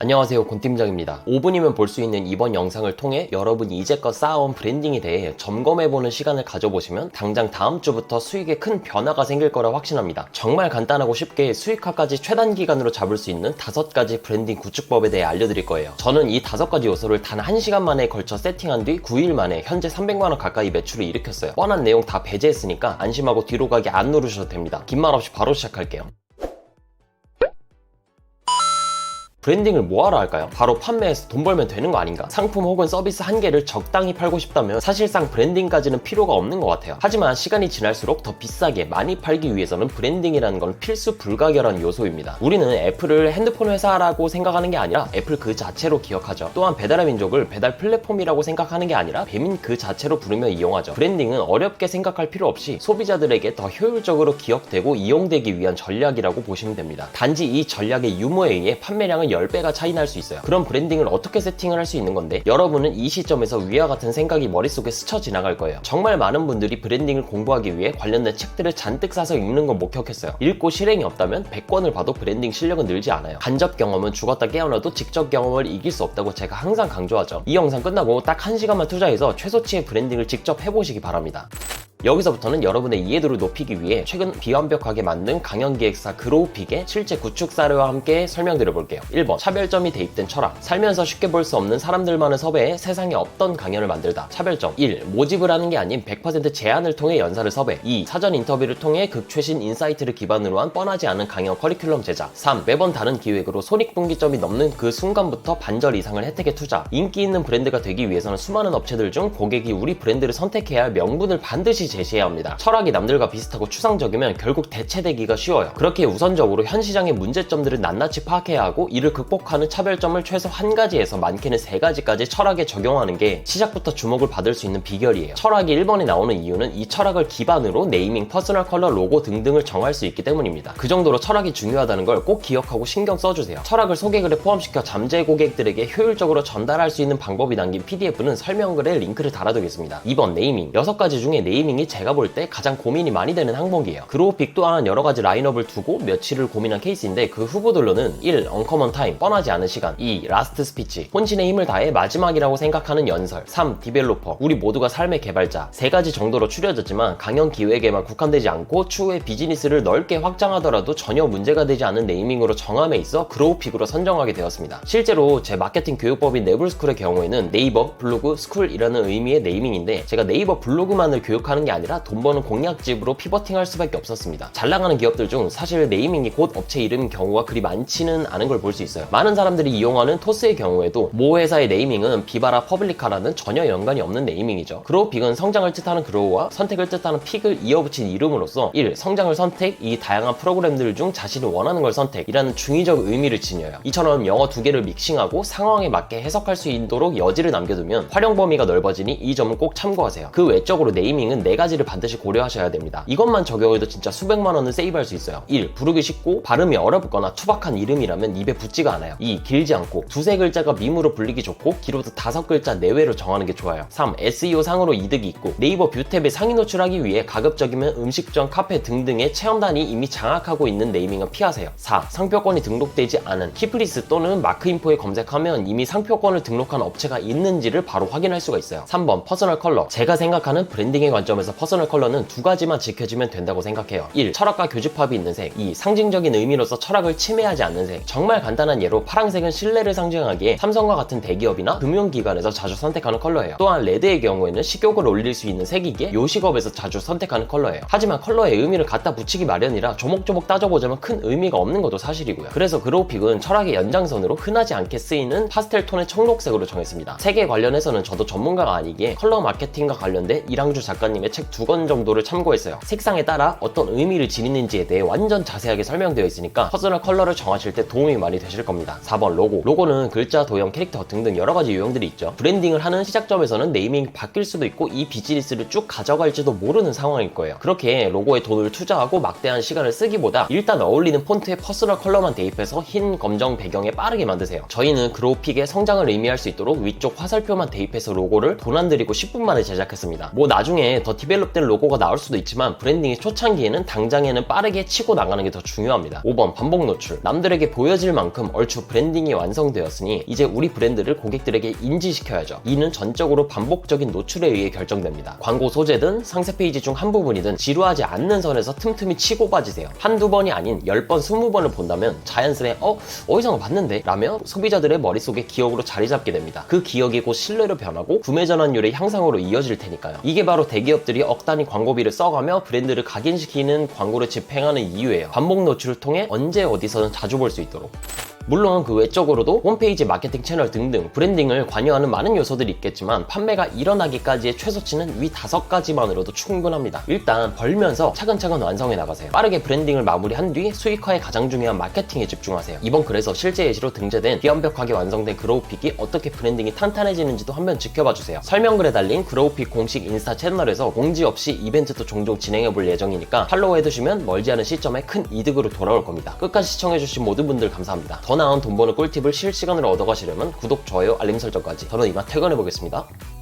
안녕하세요, 곤팀장입니다. 5분이면 볼 수 있는 이번 영상을 통해 여러분이 이제껏 쌓아온 브랜딩에 대해 점검해보는 시간을 가져보시면 당장 다음 주부터 수익에 큰 변화가 생길 거라 확신합니다. 정말 간단하고 쉽게 수익화까지 최단 기간으로 잡을 수 있는 5가지 브랜딩 구축법에 대해 알려드릴 거예요. 저는 이 5가지 요소를 단 1시간 만에 걸쳐 세팅한 뒤 9일 만에 현재 300만원 가까이 매출을 일으켰어요. 뻔한 내용 다 배제했으니까 안심하고 뒤로 가기 안 누르셔도 됩니다. 긴 말 없이 바로 시작할게요. 브랜딩을 뭐하러 할까요? 바로 판매해서 돈 벌면 되는 거 아닌가? 상품 혹은 서비스 한 개를 적당히 팔고 싶다면 사실상 브랜딩까지는 필요가 없는 것 같아요. 하지만 시간이 지날수록 더 비싸게 많이 팔기 위해서는 브랜딩이라는 건 필수 불가결한 요소입니다. 우리는 애플을 핸드폰 회사라고 생각하는 게 아니라 애플 그 자체로 기억하죠. 또한 배달의 민족을 배달 플랫폼이라고 생각하는 게 아니라 배민 그 자체로 부르며 이용하죠. 브랜딩은 어렵게 생각할 필요 없이 소비자들에게 더 효율적으로 기억되고 이용되기 위한 전략이라고 보시면 됩니다. 단지 이 전략의 유무에 의해 판매량은 10배가 차이 날 수 있어요. 그럼 브랜딩을 어떻게 세팅을 할 수 있는 건데, 여러분은 이 시점에서 위와 같은 생각이 머릿속에 스쳐 지나갈 거예요. 정말 많은 분들이 브랜딩을 공부하기 위해 관련된 책들을 잔뜩 사서 읽는 걸 목격했어요. 읽고 실행이 없다면 100권을 봐도 브랜딩 실력은 늘지 않아요. 간접 경험은 죽었다 깨어나도 직접 경험을 이길 수 없다고 제가 항상 강조하죠. 이 영상 끝나고 딱 1시간만 투자해서 최소치의 브랜딩을 직접 해보시기 바랍니다. 여기서부터는 여러분의 이해도를 높이기 위해 최근 비완벽하게 만든 강연기획사 그로우픽의 실제 구축 사례와 함께 설명드려볼게요. 1번, 차별점이 대입된 철학. 살면서 쉽게 볼 수 없는 사람들만을 섭외해 세상에 없던 강연을 만들다. 차별점. 1. 모집을 하는 게 아닌 100% 제안을 통해 연사를 섭외. 2. 사전 인터뷰를 통해 극최신 인사이트를 기반으로 한 뻔하지 않은 강연 커리큘럼 제작. 3. 매번 다른 기획으로 손익분기점이 넘는 그 순간부터 반절 이상을 혜택에 투자. 인기 있는 브랜드가 되기 위해서는 수많은 업체들 중 고객이 우리 브랜드를 선택해야 할 명분을 반드시 제시해야 합니다. 철학이 남들과 비슷하고 추상적이면 결국 대체되기가 쉬워요. 그렇게 우선적으로 현 시장의 문제점들을 낱낱이 파악해야 하고 이를 극복하는 차별점을 최소 1가지에서 많게는 3가지까지 철학에 적용하는 게 시작부터 주목을 받을 수 있는 비결이에요. 철학이 1번에 나오는 이유는 이 철학을 기반으로 네이밍, 퍼스널 컬러, 로고 등등을 정할 수 있기 때문입니다. 그 정도로 철학이 중요하다는 걸 꼭 기억하고 신경 써주세요. 철학을 소개글에 포함시켜 잠재 고객들에게 효율적으로 전달할 수 있는 방법이 담긴 PDF는 설명글에 링크를 달아두겠습니다. 2번, 네이밍. 6가지 중에 네이밍이 제가 볼 때 가장 고민이 많이 되는 항목이에요. 그로우픽 또한 여러가지 라인업을 두고 며칠을 고민한 케이스인데 그 후보들로는 1. 언커먼 타임, 뻔하지 않은 시간. 2. 라스트 스피치, 혼신의 힘을 다해 마지막이라고 생각하는 연설. 3. 디벨로퍼, 우리 모두가 삶의 개발자. 3가지 정도로 추려졌지만 강연 기획에만 국한되지 않고 추후에 비즈니스를 넓게 확장하더라도 전혀 문제가 되지 않은 네이밍으로 정함에 있어 그로우픽으로 선정하게 되었습니다. 실제로 제 마케팅 교육법인 네블스쿨의 경우에는 네이버, 블로그, 스쿨이라는 의미의 네이밍인데 제가 네이버 블로그만을 교육하는 게 아니라 돈 버는 공략집으로 피버팅할 수밖에 없었습니다. 잘 나가는 기업들 중 사실 네이밍이 곧 업체 이름인 경우가 그리 많지는 않은 걸 볼 수 있어요. 많은 사람들이 이용하는 토스의 경우에도 모 회사의 네이밍은 비바라 퍼블리카라는 전혀 연관이 없는 네이밍이죠. 그로우픽은 성장을 뜻하는 그로우와 선택을 뜻하는 픽을 이어붙인 이름으로써 1. 성장을 선택, 2. 다양한 프로그램들 중 자신이 원하는 걸 선택이라는 중의적 의미를 지녀요. 이처럼 영어 2개를 믹싱하고 상황에 맞게 해석할 수 있도록 여지를 남겨두면 활용 범위가 넓어지니 이 점은 꼭 참고하세요. 그 외적으로 네이밍은 4가지를 반드시 고려하셔야 됩니다. 이것만 적용해도 진짜 수백만 원은 세이브할 수 있어요. 1. 부르기 쉽고 발음이 어렵거나 투박한 이름이라면 입에 붙지가 않아요. 2. 길지 않고 2-3글자가 밈으로 불리기 좋고 길어도 5글자 내외로 정하는 게 좋아요. 3. SEO 상으로 이득이 있고 네이버 뷰탭에 상위 노출하기 위해 가급적이면 음식점, 카페 등등의 체험단이 이미 장악하고 있는 네이밍은 피하세요. 4. 상표권이 등록되지 않은 키프리스 또는 마크인포에 검색하면 이미 상표권을 등록한 업체가 있는지를 바로 확인할 수가 있어요. 3번, 퍼스널 컬러. 제가 생각하는 브랜딩의 관점에서 퍼스널 컬러는 2가지만 지켜지면 된다고 생각해요. 1. 철학과 교집합이 있는 색. 2. 상징적인 의미로서 철학을 침해하지 않는 색. 정말 간단한 예로 파란색은 신뢰를 상징하기에 삼성과 같은 대기업이나 금융기관에서 자주 선택하는 컬러예요. 또한 레드의 경우에는 식욕을 올릴 수 있는 색이기에 요식업에서 자주 선택하는 컬러예요. 하지만 컬러에 의미를 갖다 붙이기 마련이라 조목조목 따져보자면 큰 의미가 없는 것도 사실이고요. 그래서 그로우픽은 철학의 연장선으로 흔하지 않게 쓰이는 파스텔 톤의 청록색으로 정했습니다. 색에 관련해서는 저도 전문가가 아니기에 컬러 마케팅과 관련된 이랑주 작가님의 책 2권 정도를 참고했어요. 색상에 따라 어떤 의미를 지니는지에 대해 완전 자세하게 설명되어 있으니까 퍼스널 컬러를 정하실 때 도움이 많이 되실 겁니다. 4번, 로고. 로고는 글자, 도형, 캐릭터 등등 여러가지 유형들이 있죠. 브랜딩을 하는 시작점에서는 네이밍이 바뀔 수도 있고 이 비즈니스를 쭉 가져갈지도 모르는 상황일 거예요. 그렇게 로고에 돈을 투자하고 막대한 시간을 쓰기보다 일단 어울리는 폰트에 퍼스널 컬러만 대입해서 흰, 검정 배경에 빠르게 만드세요. 저희는 그로우픽의 성장을 의미할 수 있도록 위쪽 화살표만 대입해서 로고를 돈 안 들이고 10분 만에 제작했습니다. 뭐 나중에 더 디벨롭된 로고가 나올 수도 있지만 브랜딩이 초창기에는 당장에는 빠르게 치고 나가는 게 더 중요합니다. 5번 반복 노출. 남들에게 보여질 만큼 얼추 브랜딩이 완성되었으니 이제 우리 브랜드를 고객들에게 인지시켜야죠. 이는 전적으로 반복적인 노출에 의해 결정됩니다. 광고 소재든 상세 페이지 중 한 부분이든 지루하지 않는 선에서 틈틈이 치고 빠지세요. 한두 번이 아닌 10번, 20번을 본다면 자연스레 어디서 봤는데? 라며 소비자들의 머릿속에 기억으로 자리 잡게 됩니다. 그 기억이 곧 신뢰로 변하고 구매 전환율의 향상으로 이어질 테니까요. 이게 바로 대기업들이 억 단위 광고비를 써가며 브랜드를 각인시키는 광고를 집행하는 이유예요. 반복 노출을 통해 언제 어디서든 자주 볼 수 있도록. 물론 그 외적으로도 홈페이지, 마케팅 채널 등등 브랜딩을 관여하는 많은 요소들이 있겠지만 판매가 일어나기까지의 최소치는 위 5가지만으로도 충분합니다. 일단 벌면서 차근차근 완성해 나가세요. 빠르게 브랜딩을 마무리한 뒤 수익화에 가장 중요한 마케팅에 집중하세요. 이번 글에서 실제 예시로 등재된 완벽하게 완성된 그로우픽이 어떻게 브랜딩이 탄탄해지는지도 한번 지켜봐주세요. 설명글에 달린 그로우픽 공식 인스타 채널에서 공지 없이 이벤트도 종종 진행해볼 예정이니까 팔로우해두시면 멀지 않은 시점에 큰 이득으로 돌아올 겁니다. 끝까지 시청해주신 모든 분들 감사합니다. 더 나은 돈 버는 꿀팁을 실시간으로 얻어가시려면 구독, 좋아요, 알림 설정까지. 저는 이만 퇴근해보겠습니다.